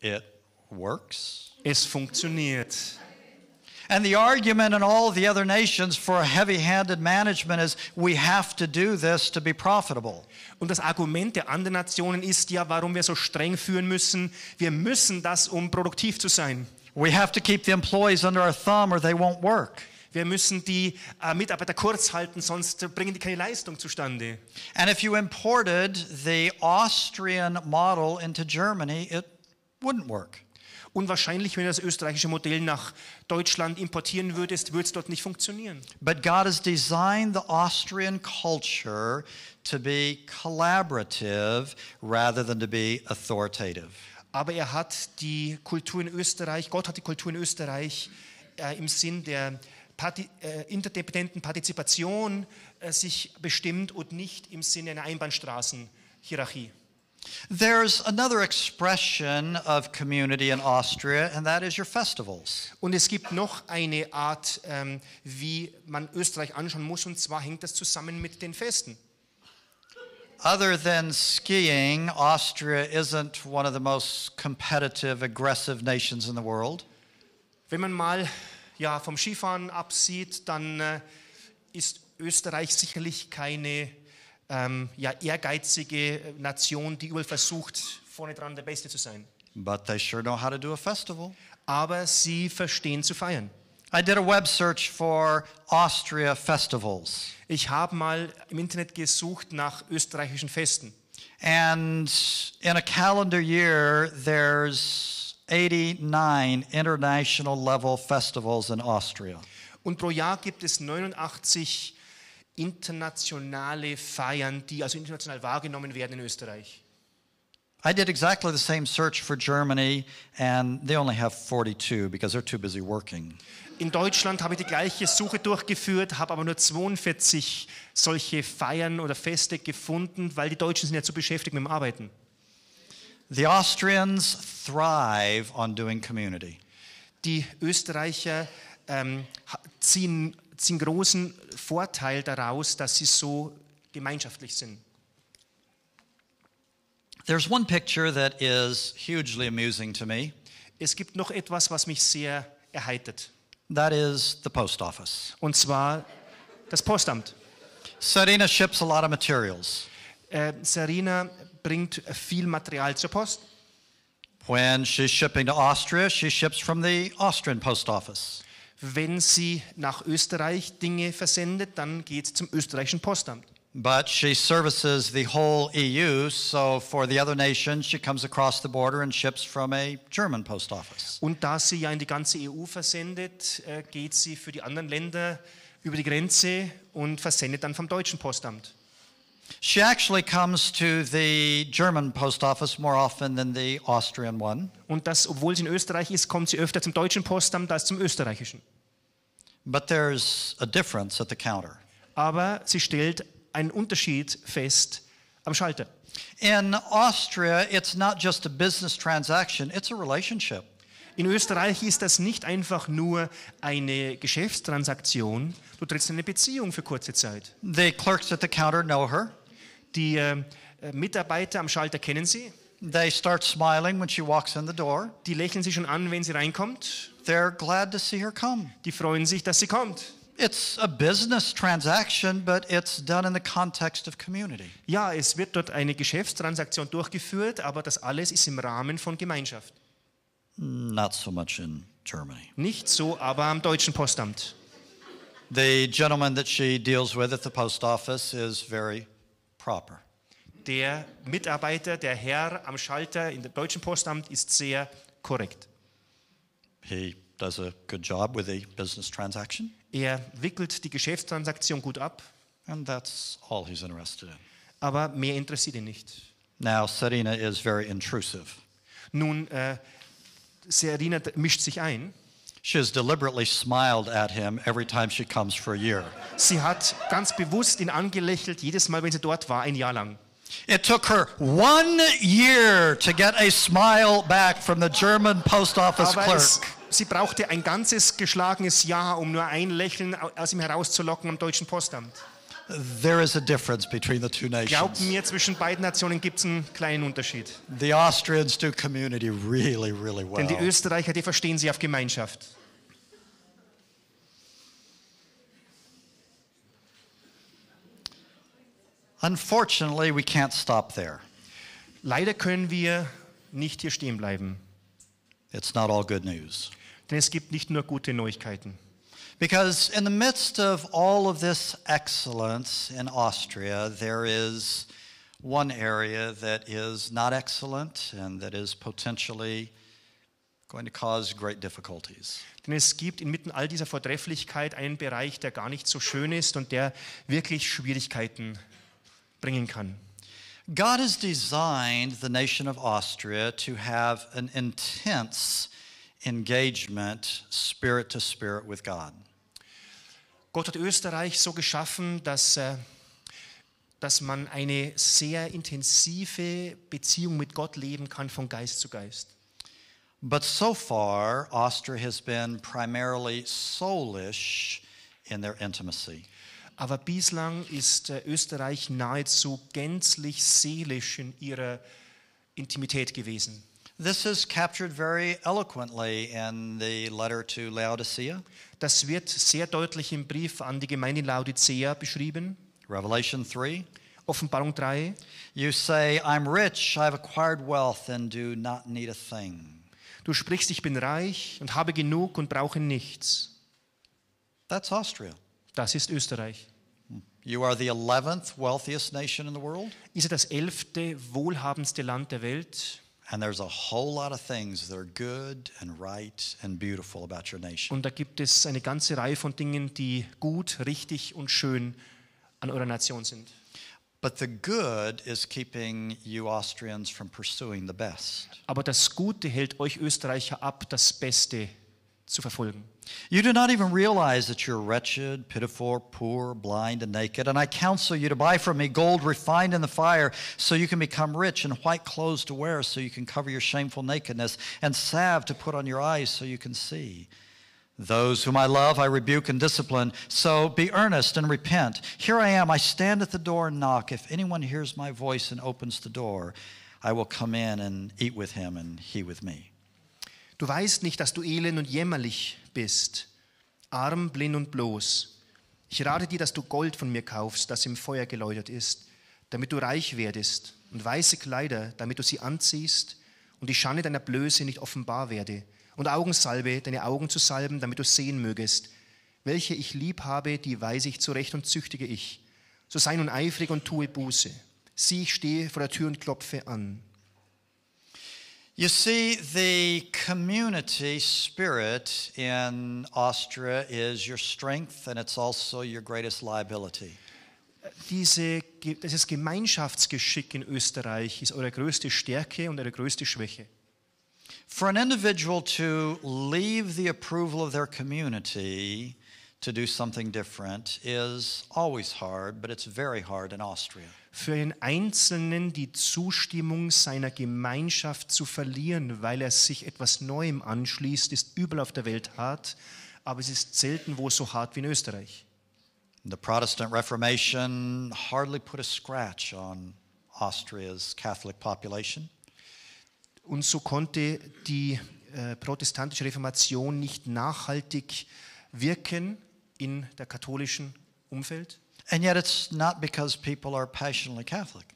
It works. Es funktioniert. And the argument in all the other nations for heavy-handed management is we have to do this to be profitable. Und das Argument der anderen Nationen ist ja, warum wir so streng führen müssen. Wir müssen das, um produktiv zu sein. We have to keep the employees under our thumb or they won't work. Wir müssen die Mitarbeiter kurz halten, sonst bringen die keine Leistung zustande. And if you imported the Austrian model into Germany, it wouldn't work. Und wahrscheinlich, wenn du das österreichische Modell nach Deutschland importieren würdest, würde es dort nicht funktionieren. But God has designed the Austrian culture to be collaborative rather than to be authoritative. Aber er hat die Kultur in Österreich, Gott hat die Kultur in Österreich im Sinn der interdependenten Partizipation sich bestimmt und nicht im Sinne einer Einbahnstraßenhierarchie. There's another expression of community in Austria, and that is your festivals. Und es gibt noch eine Art, wie man Österreich anschauen muss, und zwar hängt das zusammen mit den Festen. Other than skiing, Austria isn't one of the most competitive, aggressive nations in the world. Wenn man mal vom Skifahren absieht, dann ist Österreich sicherlich keine ehrgeizige Nation, die überall versucht, vorne dran der Beste zu sein. But they sure know how to do a festival. Aber sie verstehen zu feiern. I did a web search for Austria festivals. Ich habe mal im Internet gesucht nach österreichischen Festen. And in a calendar year, there's 89 international level festivals in Austria. Und pro Jahr gibt es 89 internationale Feiern, die also international wahrgenommen werden in Österreich. I did exactly the same search for Germany, and they only have 42 because they're too busy working. In Deutschland habe ich die gleiche Suche durchgeführt, habe aber nur 42 solche Feiern oder Feste gefunden, weil die Deutschen sind ja zu beschäftigt mit dem Arbeiten. The Austrians thrive on doing community. Die Österreicher ziehen großen Vorteil daraus, dass sie so gemeinschaftlich sind. There's one picture that is hugely amusing to me. Es gibt noch etwas, was mich sehr erheitert. That is the post office. Und zwar das Postamt. Sarina ships a lot of materials. Sarina bringt viel Material zur Post. When she's shipping to Austria, she ships from the Austrian post office. Wenn sie nach Österreich Dinge versendet, dann geht es zum österreichischen Postamt. But she services the whole EU, so for the other nations, she comes across the border and ships from a German post office. Und da sie ja in die ganze EU versendet, geht sie für die anderen Länder über die Grenze und versendet dann vom deutschen Postamt. She actually comes to the German post office more often than the Austrian one. Und das, obwohl sie in Österreich ist, kommt sie öfter zum deutschen Postamt als zum österreichischen. But there's a difference at the counter. Aber sie stellt einen Unterschied fest am Schalter. In Austria, it's not just a business transaction, it's a relationship. In Österreich ist das nicht einfach nur eine Geschäftstransaktion, du trittst in eine Beziehung für kurze Zeit. The clerks at the counter know her. Die Mitarbeiter am Schalter kennen sie, They start smiling when she walks in the door. die lächeln sie schon an, wenn sie reinkommt, They're glad to see her come. die freuen sich, dass sie kommt. It's a business transaction, but it's done in the context of community. Ja, es wird dort eine Geschäftstransaktion durchgeführt, aber das alles ist im Rahmen von Gemeinschaft. Not so much in Germany. Nicht so, aber am deutschen Postamt. The gentleman that she deals with at the post office is very proper. Der Mitarbeiter, der Herr am Schalter in dem deutschen Postamt ist sehr korrekt. He does a good job with the business transaction, Er wickelt die Geschäftstransaktion gut ab, and that's all he's interested in. aber mehr interessiert ihn nicht. Now, Serena is very intrusive. Nun, Serena mischt sich ein. She has deliberately smiled at him every time she comes for a year. Sie hat ganz bewusst ihn angelächelt, jedes Mal, wenn sie dort war, ein Jahr lang. It took her 1 year to get a smile back from the German post office Aber clerk. sie brauchte ein ganzes geschlagenes Jahr, um nur ein Lächeln aus ihm herauszulocken am deutschen Postamt. There is a difference between the two Glaubt nations. mir, zwischen beiden Nationen gibt es einen kleinen Unterschied. The Austrians do community really, really Denn die well. Österreicher, die verstehen sie auf Gemeinschaft. Unfortunately, we can't stop there. Leider können wir nicht hier stehen bleiben. It's not all good news. Denn es gibt nicht nur gute Neuigkeiten. Because in the midst of all of this excellence in Austria, there is one area that is not excellent and that is potentially going to cause great difficulties. Denn es gibt inmitten all dieser Vortrefflichkeit einen Bereich, der gar nicht so schön ist und der wirklich Schwierigkeiten bringen kann. God has designed the nation of Austria to have an intense engagement, spirit to spirit, with God. Gott hat Österreich so geschaffen, dass man eine sehr intensive Beziehung mit Gott leben kann, von Geist zu Geist. But so far, Austria has been primarily soulish in their intimacy. Aber bislang ist Österreich nahezu gänzlich seelisch in ihrer Intimität gewesen. This is captured very eloquently in the letter to Laodicea, Das wird sehr deutlich im Brief an die Gemeinde in Laodicea beschrieben. Revelation 3. Offenbarung 3. You say, I'm rich, I've acquired wealth and do not need a thing. Du sprichst, ich bin reich und habe genug und brauche nichts. That's Austria. Das ist Österreich. You are the 11th wealthiest nation in the world, Ist er das 11. wohlhabendste Land der Welt? and there's a whole lot of things that are good and right and beautiful about your nation. Und da gibt es eine ganze Reihe von Dingen, die gut, richtig und schön an eurer Nation sind. But the good is keeping you Austrians from pursuing the best. Aber das Gute hält euch Österreicher ab, das Beste zu verfolgen. You do not even realize that you're wretched, pitiful, poor, blind, and naked. And I counsel you to buy from me gold refined in the fire, so you can become rich, and white clothes to wear, so you can cover your shameful nakedness, and salve to put on your eyes, so you can see. Those whom I love, I rebuke and discipline. So be earnest and repent. Here I am. I stand at the door and knock. If anyone hears my voice and opens the door, I will come in and eat with him, and he with me. Du weißt nicht, dass du elend und jämmerlich bist, arm, blind und bloß. Ich rate dir, dass du Gold von mir kaufst, das im Feuer geläutert ist, damit du reich werdest, und weiße Kleider, damit du sie anziehst, und die Schande deiner Blöße nicht offenbar werde. Und Augensalbe, deine Augen zu salben, damit du sehen mögest. Welche ich lieb habe, die weise ich zurecht und züchtige ich. So sei nun eifrig und tue Buße. Sieh, ich stehe vor der Tür und klopfe an. You see, the community spirit in Austria is your strength and it's also your greatest liability. Dieses Gemeinschaftsgeschick in Österreich ist eure größte Stärke und eure größte Schwäche. For an individual to leave the approval of their community to do something different is always hard, but it's very hard in Austria. Für einen Einzelnen die Zustimmung seiner Gemeinschaft zu verlieren, weil er sich etwas Neuem anschließt, ist überall auf der Welt hart, aber es ist selten wo so hart wie in Österreich. The Protestant Reformation hardly put a scratch on Austria's Catholic population. Und so konnte die protestantische Reformation nicht nachhaltig wirken in der katholischen Umfeld. And yet it's not because people are passionately Catholic.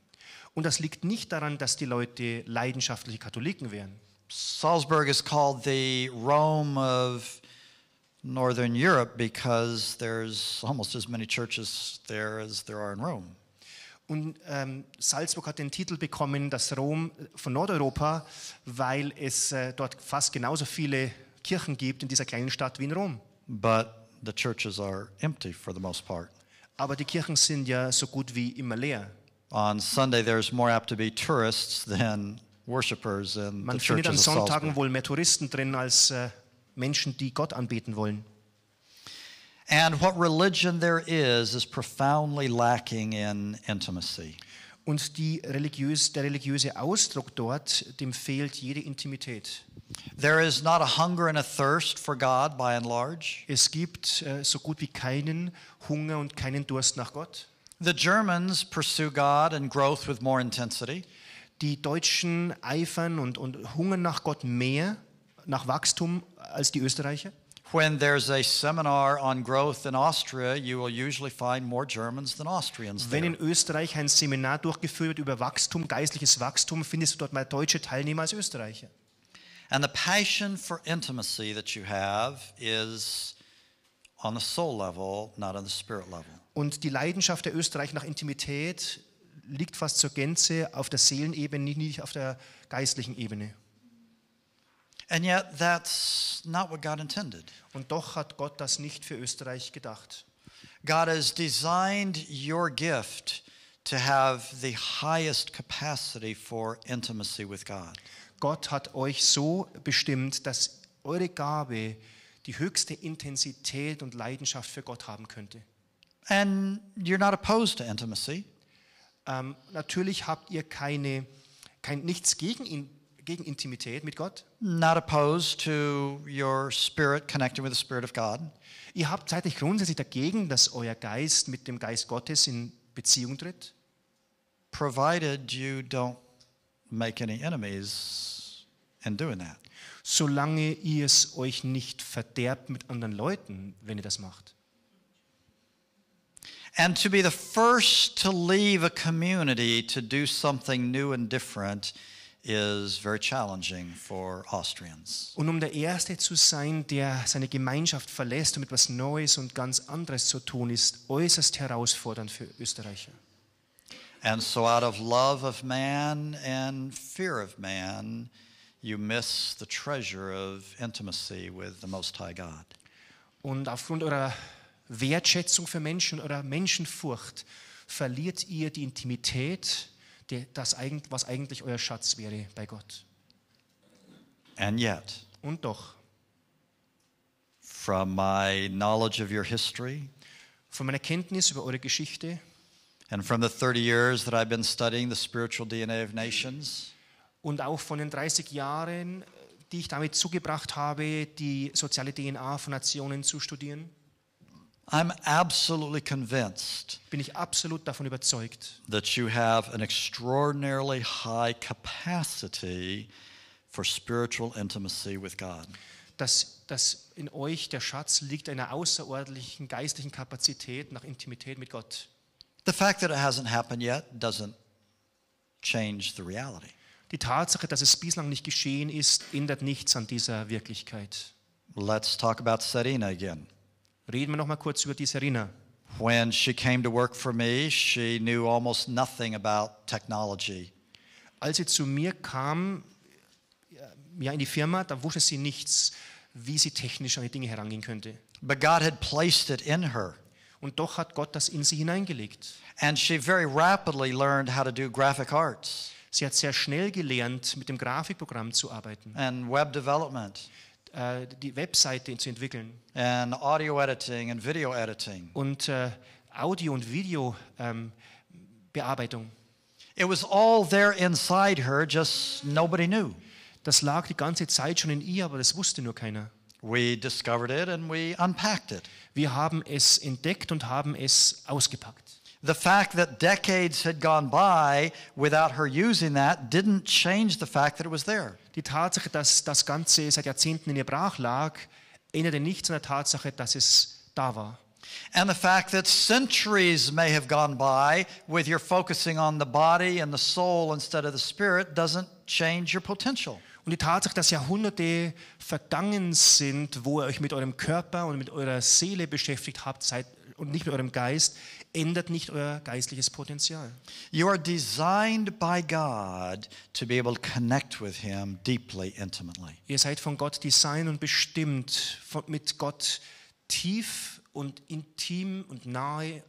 Und das liegt nicht daran, dass die Leute leidenschaftliche Katholiken wären. Salzburg is called the Rome of Northern Europe because there's almost as many churches there as there are in Rome. Und Salzburg hat den Titel bekommen, das Rom von Nordeuropa, weil es dort fast genauso viele Kirchen gibt in dieser kleinen Stadt wie in Rom. But the churches are empty for the most part. Aber die Kirchen sind ja so gut wie immer leer. On Sunday there's more apt to be tourists than worshipers in Man the findet churches an of Sonntagen Salzburg. wohl mehr Touristen drin als Menschen, die Gott anbeten wollen. And what religion there is profoundly lacking in intimacy. Und der religiöse Ausdruck dort, dem fehlt jede Intimität. There is not a hunger and a thirst for God by and large. Es gibt so gut wie keinen Hunger und keinen Durst nach Gott. The Germans pursue God and growth with more intensity. Die Deutschen eifern und hungern nach Gott mehr, nach Wachstum als die Österreicher. When there's a seminar on growth in Austria, you will usually find more Germans than Austrians Wenn there. in Österreich ein Seminar durchgeführt wird über Wachstum, geistliches Wachstum, findest du dort mehr deutsche Teilnehmer als Österreicher. And the passion for intimacy that you have is on the soul level, not on the spirit level. Und die Leidenschaft der Österreicher nach Intimität liegt fast zur Gänze auf der Seelenebene, nicht auf der geistlichen Ebene. And yet that's not what God intended. Und doch hat Gott das nicht für Österreich gedacht. God has designed your gift to have the highest capacity for intimacy with God. Gott hat euch so bestimmt, dass eure Gabe die höchste Intensität und Leidenschaft für Gott haben könnte. And you're not opposed to intimacy. Natürlich habt ihr nichts gegen Intimität mit Gott. Not opposed to your spirit connecting with the Spirit of God. Seid nicht grundsätzlich dagegen, dass euer Geist mit dem Geist Gottes in Beziehung tritt. Provided you don't make any enemies in doing that. Solange ihr es euch nicht verderbt mit anderen Leuten, wenn ihr das macht. And to be the first to leave a community to do something new and different is very challenging for Austrians. Und um der Erste zu sein, der seine Gemeinschaft verlässt, um etwas Neues und ganz anderes zu tun, ist äußerst herausfordernd für Österreicher. And so out of love of man and fear of man, you miss the treasure of intimacy with the Most High God. Und aufgrund eurer Wertschätzung für Menschen, eurer Menschenfurcht, verliert ihr die Intimität, was eigentlich euer Schatz wäre bei Gott. And yet, Und doch, from my knowledge of your history, von meiner Kenntnis über eure Geschichte and from the 30 years that I've been studying the spiritual DNA of nations, und auch von den 30 Jahren, die ich damit zugebracht habe, die soziale DNA von Nationen zu studieren, I'm absolutely convinced bin ich absolut davon überzeugt, that you have an extraordinarily high capacity for spiritual intimacy with God. dass in euch der Schatz liegt einer außerordentlichen geistlichen Kapazität nach Intimität mit Gott. The fact that it hasn't happened yet doesn't change the reality. Die Tatsache, dass es bislang nicht geschehen ist, ändert nichts an dieser Wirklichkeit. Let's talk about Serena again. Reden wir noch mal kurz über die Serena. When she came to work for me, she knew almost nothing about technology. Als sie zu mir kam, ja, in die Firma, da wusste sie nichts, wie sie technisch an die Dinge herangehen könnte. But God had placed it in her. Und doch hat Gott das in sie hineingelegt. And she very rapidly learned how to do graphic arts Sie hat sehr schnell gelernt, mit dem Grafikprogramm zu arbeiten, and web development die Webseite zu entwickeln and audio editing and video editing. und Audio- und Videobearbeitung. It was all there inside her, just nobody knew. Das lag die ganze Zeit schon in ihr, aber das wusste nur keiner. We discovered it and we unpacked it. Wir haben es entdeckt und haben es ausgepackt. The fact that decades had gone by without her using that didn't change the fact that it was there. Die Tatsache, dass das Ganze seit Jahrzehnten in ihr brach lag, änderte nichts an der Tatsache, dass es da war. And the fact that centuries may have gone by with your focusing on the body and the soul instead of the spirit doesn't change your potential. Und die Tatsache, dass Jahrhunderte vergangen sind, wo ihr euch mit eurem Körper und mit eurer Seele beschäftigt habt und nicht mit eurem Geist, ändert nicht euer geistliches Potenzial. You are designed by God to be able to connect with Him deeply, intimately. Ihr seid von Gott designt und bestimmt, mit Gott tief und intim und nahe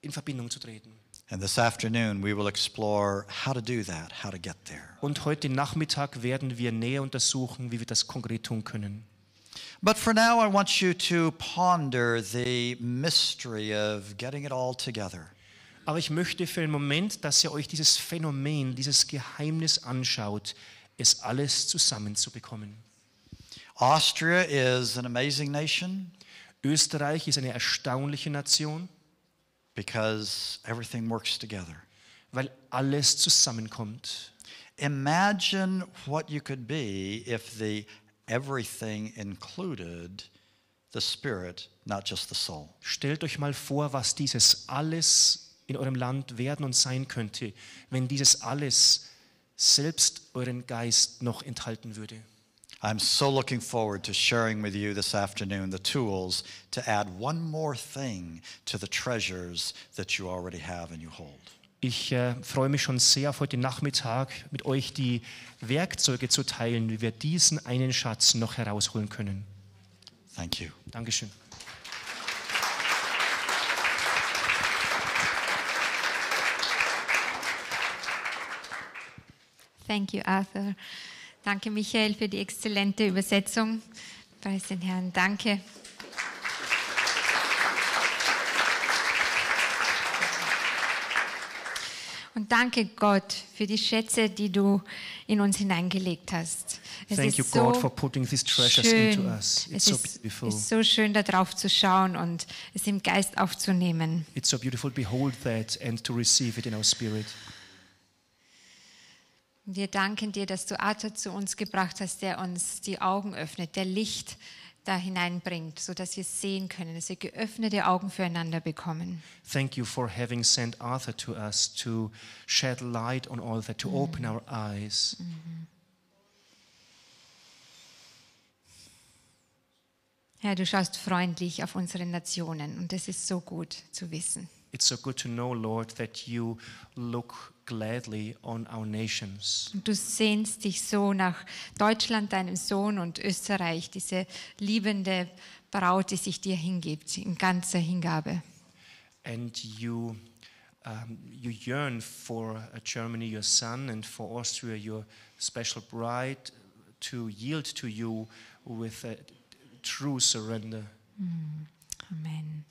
in Verbindung zu treten. And this afternoon we will explore how to do that, how to get there. Und heute Nachmittag werden wir näher untersuchen, wie wir das konkret tun können. But for now I want you to ponder the mystery of getting it all together. Aber ich möchte für einen Moment, dass ihr euch dieses Phänomen, dieses Geheimnis anschaut, es alles zusammenzubekommen. Austria is an amazing nation Österreich ist eine erstaunliche Nation, because everything works together. weil alles zusammenkommt. Imagine what you could be if the everything included the spirit, not just the soul. Stellt euch mal vor, was dieses alles in eurem Land werden und sein könnte, wenn dieses alles selbst euren Geist noch enthalten würde. I'm so looking forward to sharing with you this afternoon the tools to add one more thing to the treasures that you already have and you hold. Ich freue mich schon sehr auf heute Nachmittag, mit euch die Werkzeuge zu teilen, wie wir diesen einen Schatz noch herausholen können. Thank you. Dankeschön. Thank you, Arthur. Danke, Michael, für die exzellente Übersetzung. Preis den Herrn. Danke. Und danke Gott für die Schätze, die du in uns hineingelegt hast. Thank you, God, for putting these treasures into us. It's so beautiful. Es ist so schön, da drauf zu schauen und es im Geist aufzunehmen. It's so beautiful to behold that and to receive it in our spirit. Wir danken dir, dass du Arthur zu uns gebracht hast, der uns die Augen öffnet, der Licht da hineinbringt, sodass wir sehen können, dass wir geöffnete Augen füreinander bekommen. Thank you for having sent Arthur to us to shed light on all that, to open our eyes. Herr, du schaust freundlich auf unsere Nationen und das ist so gut zu wissen. It's so good to know, Lord, that you look gladly on our nations. Und du sehnst dich so nach Deutschland, deinem Sohn, und Österreich, diese liebende Braut, die sich dir hingibt, in ganzer Hingabe. And you yearn for Germany, your son, and for Austria, your special bride, to yield to you with a true surrender. Amen.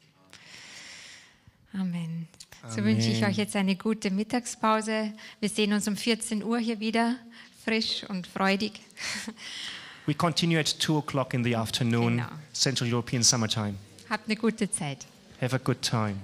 Amen. So Amen. wünsche ich euch jetzt eine gute Mittagspause. Wir sehen uns um 14 Uhr hier wieder, frisch und freudig. We continue at 2 o'clock in the afternoon, Genau. Central European summertime. Habt eine gute Zeit. Have a good time.